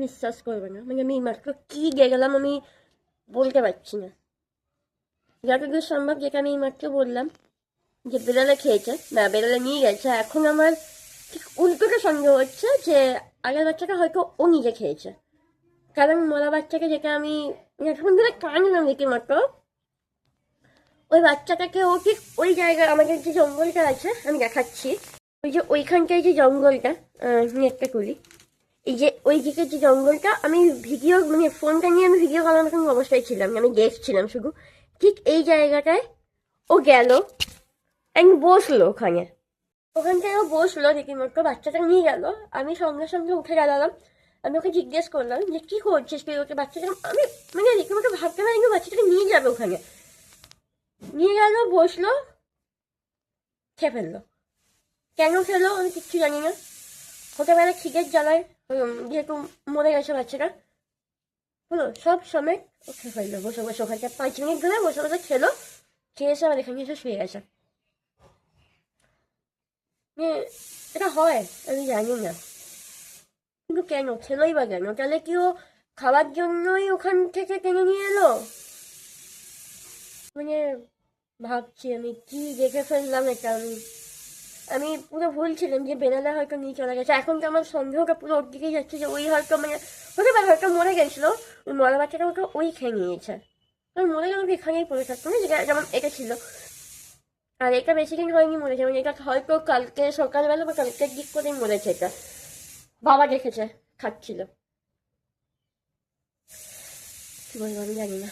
বিশ্বাস করবে না, মানে আমি মাত্র কি দেখলাম আমি বলতে পারছি না। যতদূর সম্ভব, যেটা আমি মাত্র বললাম যে বেড়ালে খেয়েছে, না বেড়ালে নিয়ে গেছে, এখন আমার ঠিক উল্টোটা সন্দেহ হচ্ছে যে আগের বাচ্চাটা হয়তো ও নিজে খেয়েছে। কারণ মরা বাচ্চাকে, যেটা আমি এখন ধরে কানলাম রীতিমতো, ওই বাচ্চাটাকে ও ঠিক ওই জায়গায়, আমাদের যে জঙ্গলটা আছে আমি দেখাচ্ছি, ওই যে ওইখানটায় যে জঙ্গলটা, নেটটা তুলি, এই যে ওই দিকের যে জঙ্গলটা, আমি ভিডিও মানে ফোনটা নিয়ে আমি ভিডিও করার মতন অবস্থায় ছিলাম, আমি দেখছিলাম শুধু, ঠিক এই জায়গাটায় ও গেল, আমি বসলো ওখানে, ওখানটায় ও বসলো রীতিমতো, বাচ্চাটা নিয়ে গেল, আমি সঙ্গে সঙ্গে উঠে গেলাম, আমি ওকে জিজ্ঞেস করলাম যে কি করছিস তুই, ওকে বাচ্চাটা আমি মানে রীতিমতো ভাবতে পারিনি বাচ্চাটাকে নিয়ে যাবে ওখানে, নিয়ে গেল, বসলো, খেয়ে ফেললো। কেন খেলো আমি কিচ্ছু জানি না, হতে পারে খিদের জ্বালায়, যেহেতু মরে গেছে বাচ্চাটা, হলো সব সময় ও খেয়ে ফেললো, বসে বসে ওখানে 5 মিনিট ধরে বসে বসে খেলো, খেয়ে এসে আবার এখানে এসে শুয়ে গেছে। মানে এটা হয় আমি জানি না, কিন্তু কেন খেলোই বা কেন, তাহলে কি ও খাওয়ার জন্যই ওখান থেকে টেনে নিয়ে এলো? মানে ভাবছি আমি কি দেখে ফেললাম এটা, আমি আমি পুরো ভুল ছিলাম যে বেনালা হয়তো নিয়ে চলে গেছে, এখন তো আমার সন্দেহটা পুরো ওর দিকেই যাচ্ছে যে ওই হয়তো মানে হতে পারে হয়তো মরে গেছিলো, ওই মরা বাচ্চাটা ওকে ওই খেয়ে নিয়েছে, কারণ মরে গেলে ওকে এখানেই পড়ে থাকতো না, যেটা যেমন এটা ছিল। আর এটা বেশি দিন হয়নি মরেছে, মানে এটা হয়তো কালকে সকালবেলা বা কালকের দিক করেই মরেছে এটা, বাবা দেখেছে খাচ্ছিল, কি বলবো আমি জানি না।